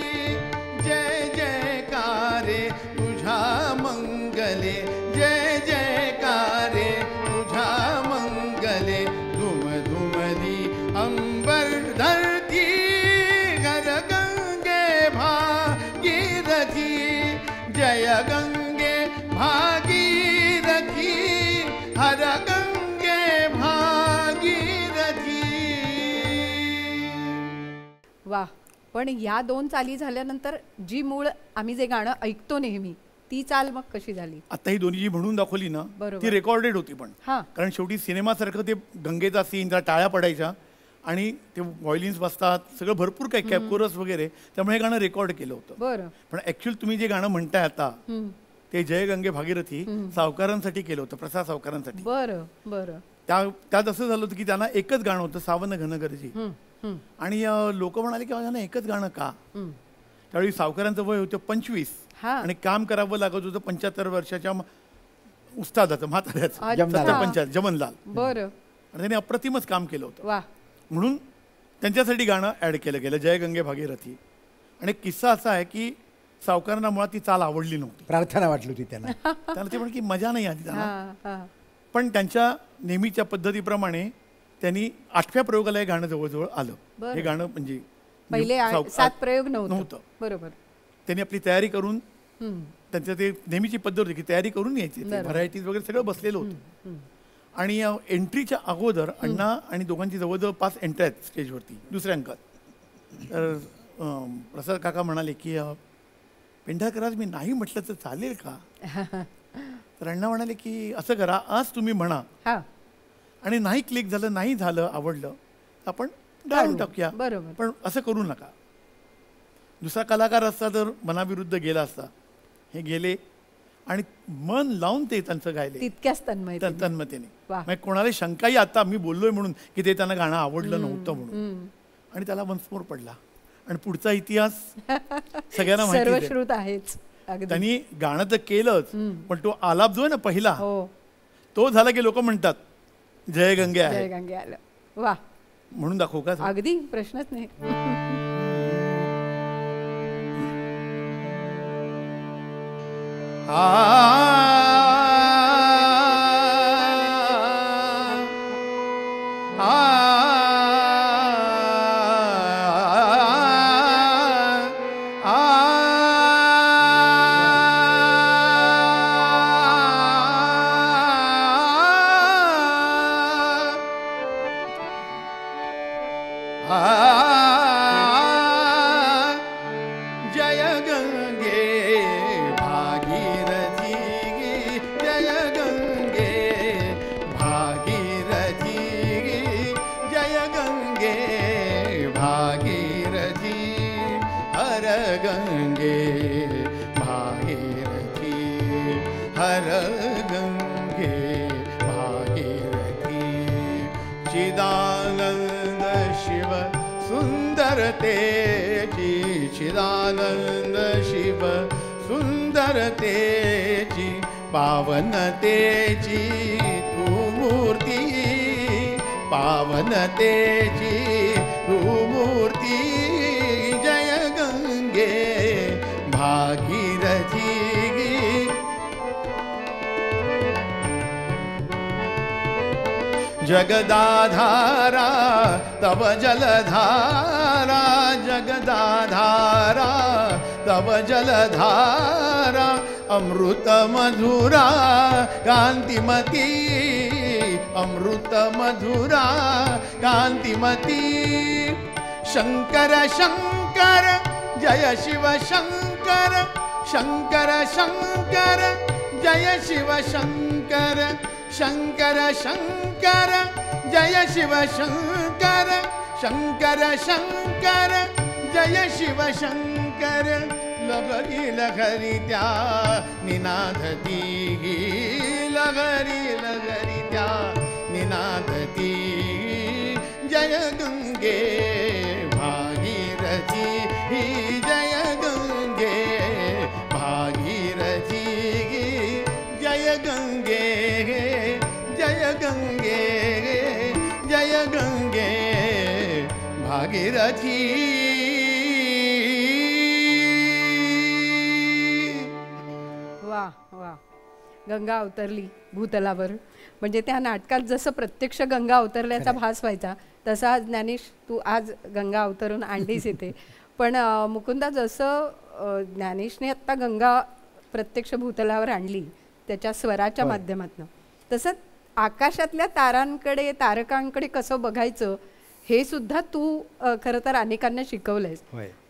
जय जयकारे तुझा मंगले जय जयकारे तुझा मंगले धुम धुमली अंबर धरती हर गंगे भागीरथी जय गंगे भागीरथी हर गंगे भागीरथी. वा. पण या 2 चाली झाल्यानंतर जी मूळ आम्ही जे गाणं ऐकतो नेहमी ती चाल मग कशी झाली? आता ही दोन्ही जी म्हणून दाखवली ना बरोबर. ती रेकॉर्डेड होती. पण हां. कारण शेवटी सिनेमासारखं ते गंगेचा सीन त्या टाळ्या पडायच्या आणि ते व्हायोलिन्स बसतात सगळं भरपूर काय कॅपकोरस वगैरे त्यामुळे हे गाणं रेकॉर्ड केलं होतं. बरं. पण ऍक्च्युअली तुम्ही जे गाणं म्हणताय आता ते जय गंगे भागीरथी सावकारांसाठी केलं होतं, प्रसाद सावकारांसाठी. बरं बरं. त्यात असं झालं होतं की त्यांना एकच गाणं होतं सावन घनगर्जी आणि लोक म्हणाले की त्यांना एकच गाणं का. त्यावेळी सावकारांचं वय होतं 25 आणि काम करावं लागत होतं 75 वर्षाच्या उस्तादाचं म्हाताऱ्याचं जमनलाल. बरं. आणि त्यांनी अप्रतिमच काम केलं होतं. वा. म्हणून त्यांच्यासाठी गाणं ऍड केलं गेलं जय गंगे भागीरथी. आणि किस्सा असा आहे की सावकारांना मुळात ती चाल आवडली नव्हती. प्रार्थना वाटली होती त्यांना. त्यांना ते म्हण की मजा नाही आली त्यांना. पण त्यांच्या नेहमीच्या पद्धतीप्रमाणे त्यांनी 8व्या प्रयोगाला हे गाणं जवळजवळ आलं. हे गाणं म्हणजे पहिले 7 प्रयोग नव्हतं. बरोबर. त्यांनी आपली तयारी करून त्यांचं ते नेहमीची पद्धत होती की तयारी करून यायची. व्हरायटीज वगैरे सगळं बसलेलं होतं. आणि एंट्रीच्या अगोदर अण्णा आणि दोघांची जवळजवळ 5 एंट्री आहेत स्टेजवरती दुसऱ्या अंकात. तर प्रसाद काका म्हणाले की पेंढारकर मी नाही म्हटलं तर चालेल का. तर अण्णा म्हणाले की असं करा आज तुम्ही म्हणा आणि नाही क्लिक झालं नाही झालं आवडलं आपण डाळून टाकूया. बरोबर. पण असं करू नका. दुसरा कलाकार असता तर मनाविरुद्ध गेला असता. हे गेले आणि मन लावून ते त्यांचं गायले तितक्याच तन्मयतेने. कोणाला शंकाही आता मी बोललोय म्हणून की ते त्यांना गाणं आवडलं नव्हतं म्हणून. आणि त्याला वन्समोर पडला आणि पुढचा इतिहास सगळ्यांना माहिती आहेच. त्यांनी गाणं तर केलंच पण तो आलाप जो आहे ना पहिला तो झाला की लोक म्हणतात जय गंगे आहे. जय गंगे आलं. वा. म्हणून दाखवू का. अगदी प्रश्नच नाही. भागीरथी हर गंगे भागीरथी हर गंगे भागीरथी चिदानंद शिव सुंदरतेची चिदानंद शिव सुंदरतेची पावनतेची तू मूर्ती पावनतेची तू मूर्ती जय गंगे भागीरथी जगदाधारा तव जलधारा जगदाधारा तव जलधारा अमृत मधुरा कांतिमती अमृत मधुरा कांतिमती शंकर शंकर जय शिव शंकर शंकर शंकर जय शिव शंकर शंकर शंकर जय शिव शंकर शंकर शंकर जय शिव शंकर लहरी लहरी त्या निनादती लहरी लहरी त्या निनादती जय गंगे भागीरथी जय गंगे भागीरथी जय गंगे जय गंगे जय गंगे भागीरथी गंगा अवतरली भूतलावर म्हणजे त्या नाटकात जसं प्रत्यक्ष गंगा अवतरल्याचा भास व्हायचा तसा ज्ञानेश तू आज गंगा अवतरून आणलीस इथे. पण मुकुंदा जसं ज्ञानेशने आत्ता गंगा प्रत्यक्ष भूतलावर आणली त्याच्या स्वराच्या माध्यमातून तसं आकाशातल्या तारांकडे तारकांकडे कसं बघायचं हे सुद्धा तू खरं तर अनेकांना शिकवलंयस.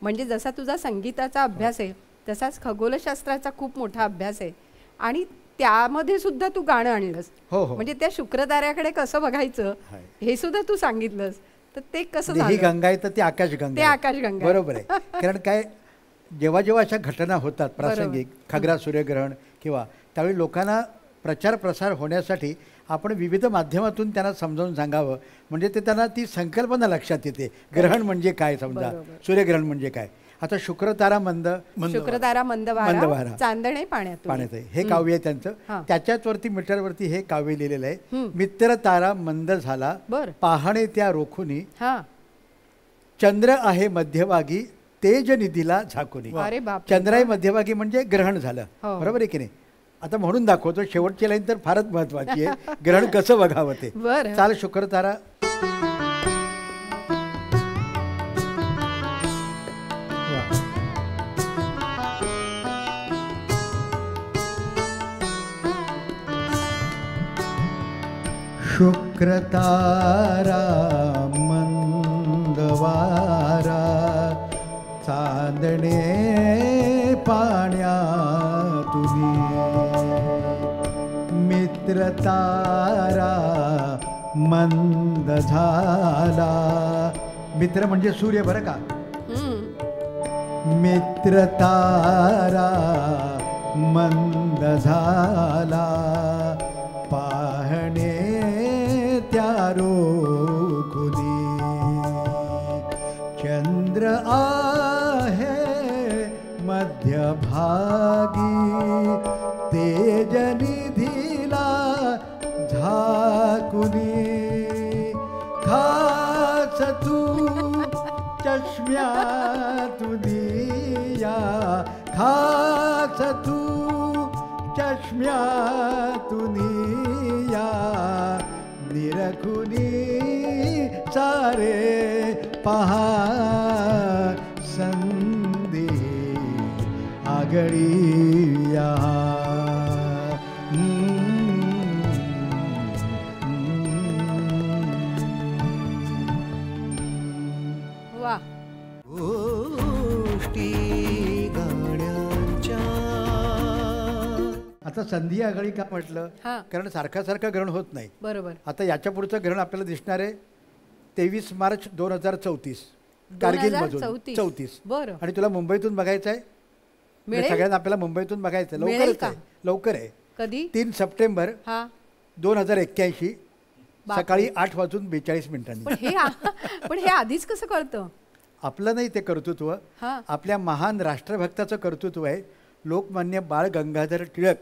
म्हणजे जसा तुझा संगीताचा अभ्यास आहे तसाच खगोलशास्त्राचा खूप मोठा अभ्यास आहे आणि त्यामध्ये सुद्धा तू गाणं आणलंस. म्हणजे त्या शुक्रताऱ्याकडे कसं बघायचं हे सुद्धा तू सांगितलंस. तर ते कसं झालं? ही गंगा आहे तर ती आकाशगंगा, ते आकाशगंगा बरोबर आहे. कारण काय जेव्हा जेव्हा अशा घटना होतात प्रासंगिक खग्रा सूर्यग्रहण किंवा त्यावेळी लोकांना प्रचार प्रसार होण्यासाठी आपण विविध माध्यमातून त्यांना समजावून सांगावं म्हणजे ते त्यांना ती संकल्पना लक्षात येते. ग्रहण म्हणजे काय समजा, सूर्यग्रहण म्हणजे काय. आता शुक्रतारा मंद शुक्रतारा मंदवारा चांदणे पाण्यात आहे हे काव्य आहे त्यांचं. त्याच्याच वरती मीटरवरती हे काव्य लिहिलेलं आहे. मित्र तारा मंद झाला पाहणे त्या रोखुनी चंद्र आहे मध्यभागी तेज निधीला झाकुनी. चंद्र आहे मध्यभागी म्हणजे ग्रहण झालं, बरोबर आहे की नाही. आता म्हणून दाखवतो शेवटची लाईन तर फारच महत्वाची आहे. ग्रहण कसं बघावं ते. चाल शुक्रतारा शुक्रतारा मंदवारा चांदणे पाण्यातुनी मित्रतारा मंद झाला. मित्र म्हणजे सूर्य बरं का. मित्रतारा मंद झाला पाहणे त्या रोखुनी चंद्र आहे मध्यभागी तेज निधीला झाकुनी खास तू चष्म्यातुनिया खास तू चष्म्यातुनिया निरखुनी सारे पहा संधी आगळीया. वा गोष्टी गाण्याच्या. आता संधी आगळी का म्हटलं कारण सारखा सारखा ग्रहण होत नाही. बरोबर. आता याच्या पुढचं ग्रहण आपल्याला दिसणार आहे 23 मार्च 2034 कारगिल मधून 34. बरं. आणि तुला मुंबईतून बघायचं आहे, सगळ्यांना आपल्याला मुंबईतून बघायचं आहे. लवकर आहे. कधी? 3 सप्टेंबर 2081 सकाळी 8:42 पण हे आधीच कसं कळतं? आपलं नाही ते कर्तृत्व, आपल्या महान राष्ट्रभक्ताचं कर्तृत्व आहे. लोकमान्य बाळ गंगाधर टिळक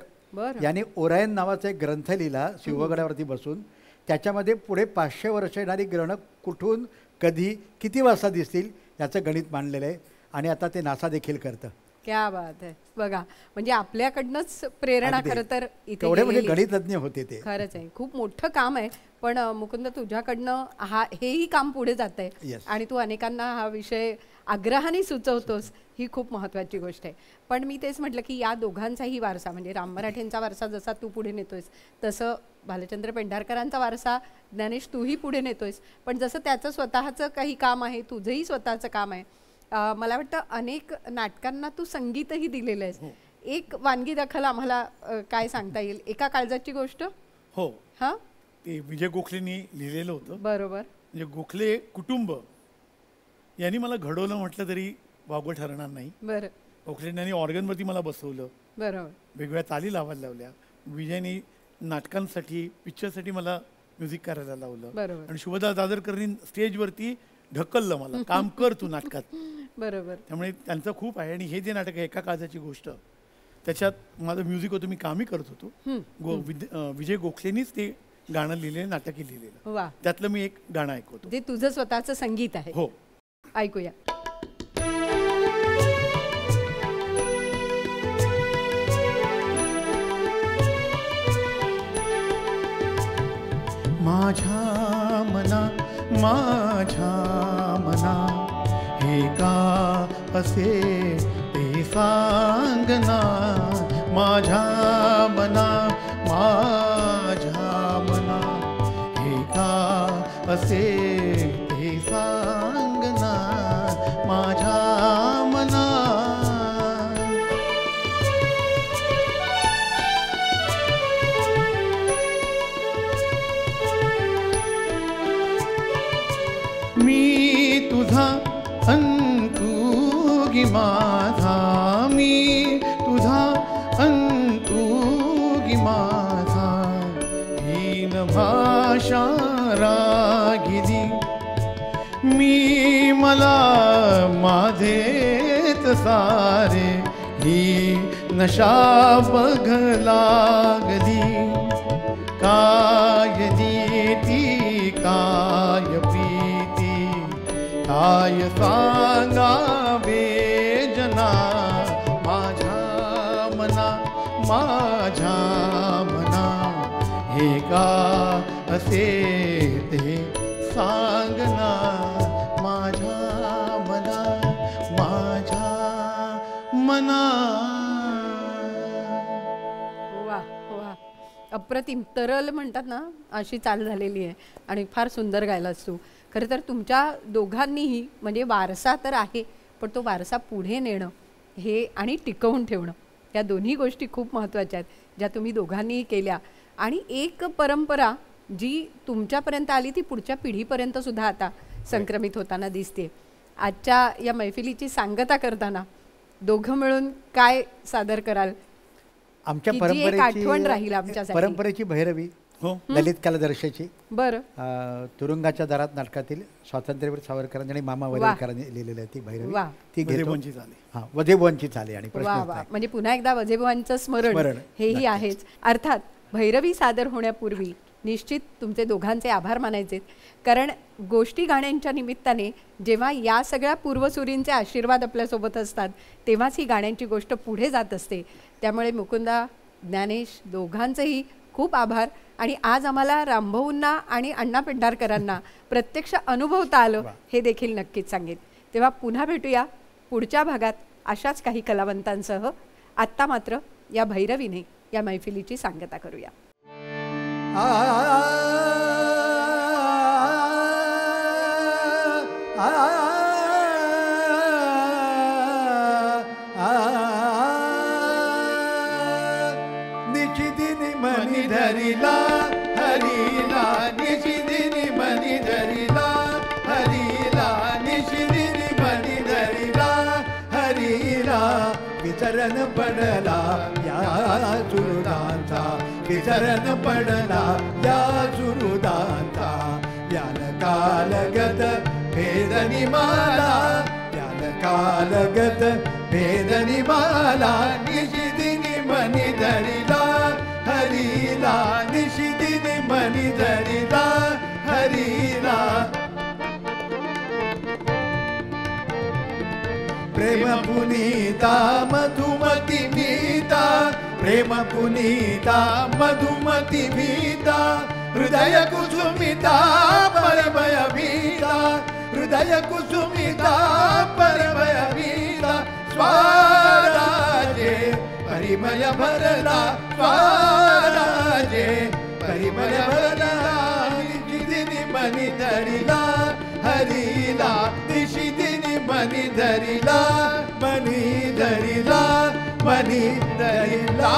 यांनी ओरायन नावाचा एक ग्रंथ लिहिला शिवगडावरती बसून. त्याच्यामध्ये पुढे 500 वर्ष येणारी ग्रहणं कुठून, कधी, किती वाजता दिसतील याचं गणित मांडलेलं आहे. आणि आता ते नासा देखील करतं. क्या बात आहे. बघा, म्हणजे आपल्याकडनंच प्रेरणा खरं तर इथे म्हणजे गणितज्ञ होते ते. खरंच आहे, खूप मोठं काम आहे. पण मुकुंद, तुझ्याकडनं हेही काम पुढे जात आहे आणि तू अनेकांना हा विषय आग्रहाने सुचवतोस, ही खूप महत्त्वाची गोष्ट आहे. पण मी तेच म्हटलं की या दोघांचाही वारसा, म्हणजे राम मराठेंचा वारसा जसा तू पुढे नेतोयस, तसं भालचंद्र पेंढारकरांचा वारसा ज्ञानेश तूही पुढे नेतोयस. पण जसं त्याचं स्वतःचं काही काम आहे, तुझंही स्वतःचं काम आहे. मला वाटतं अनेक नाटकांना तू संगीतही दिलेलं आहेस. एक वानगी दाखल आम्हाला काय सांगता येईल? एका काळजाची गोष्ट. हो, ते विजय गोखलेंनी लिहिलेलं होतं. बरोबर. म्हणजे गोखले कुटुंब यांनी मला घडवलं म्हटलं तरी वावगं ठरणार नाही. बरं. गोखलेंनी ऑर्गनवरती मला बसवलं. बरोबर. वेगवेगळ्या ताली लावायला लावल्या. विजयनी नाटकांसाठी, पिक्चरसाठी मला म्युझिक करायला लावलं. बरोबर. आणि शुभदा दादरकरांनी स्टेजवरती ढकललं मला, काम कर तू नाटकात. बरोबर. त्यामुळे त्यांचं खूप आहे. आणि हे जे नाटक आहे एका काळजाची गोष्ट, त्याच्यात माझं म्युझिक होतं, मी कामही करत होतो. विजय गोखलेंनीच ते गाणं लिहिलेलं, नाटकही लिहिलेलं. त्यातलं मी एक गाणं ऐकवतो. ते तुझं स्वतःचं संगीत आहे. हो, ऐकूया. माझ्या मना हे का असे ते सांगना. माझ्या मना हे का असे ते सांगना. माझ्या मना मी तुझा अंतुगी माझा, मी तुझा अंतुगी माझा. हीन भाषा रागिली मी मला माझेच सारे. ही नशा बघ लागली काय नीती काय प्रीती काय सांगावे जना. माझ्या मना हे का असे ते सांगना. माझ्या मना. वा वा, अप्रतिम. तरल म्हणतात ना, अशी चाल झालेली आहे आणि फार सुंदर गायलास तू. खरं तर तुमच्या दोघांनीही, म्हणजे वारसा तर आहे, पण तो वारसा पुढे नेणं हे आणि टिकवून ठेवणं, या दोन्ही गोष्टी खूप महत्त्वाच्या आहेत, ज्या तुम्ही दोघांनीही केल्या. आणि एक परंपरा जी तुमच्यापर्यंत आली ती पुढच्या पिढीपर्यंत सुद्धा आता संक्रमित होताना दिसते. आजच्या या मैफिलीची सांगता करताना दोघं मिळून काय सादर कराल? आमच्या आठवण राहील आमच्यासाठी. परंपरेची भैरवी, ललित कलादर्शाची. बरं. तुरुंगाच्या दारात नाटकातील स्वातंत्र्यवीर सावरकरांनी आणि मामा वडेकरांनी लिहिलेली आहे ती भैरवी. ती वधेबुवांची झाली. आणि म्हणजे पुन्हा एकदा वधेबुवांचं स्मरण हेही आहेच. अर्थात भैरवी सादर होण्यापूर्वी निश्चित तुमचे दोघांचे आभार मानायचे, कारण गोष्टी गाण्यांच्या निमित्ताने जेव्हा या सगळ्या पूर्वसुरींचे आशीर्वाद आपल्यासोबत असतात तेव्हाच ही गाण्यांची गोष्ट पुढे जात असते. त्यामुळे मुकुंदा, ज्ञानेश दोघांचेही खूप आभार. आणि आज आम्हाला रामभाऊंना आणि अण्णा पेंढारकरांना प्रत्यक्ष अनुभवता आलं हे देखील नक्कीच सांगेन. तेव्हा पुन्हा भेटूया पुढच्या भागात अशाच काही कलावंतांसह. आत्ता मात्र या भैरवीने या मैफिलीची सांगता करूया. निशिदिनी मनी धरिला हरिला, निशिदिनी मनी धरिला हरिला, निशिदिनी विसरण पडला या सुहृदांचा, विसरण पडला या सुहृदांचा. याल कालगत भेदनी माला, याल कालगत भेदनी माला. निशिदिनी मनी धरिला हरीला, निशिदिनी मनी धरिला हरीला. प्रेम पुनीता मधुमती भीता, प्रेम पुनीता मधुमती भीता. हृदय कुसुमिता परमय भीता, हृदय कुसुमिता परमय भीता. स्वराजे परिमय भरला, स्वराजे परिमय भरला. निशिदिनी मनी धरिला हरीला, निशिदिनी मनी धरिला, मनी धरिला, मनी धरिला.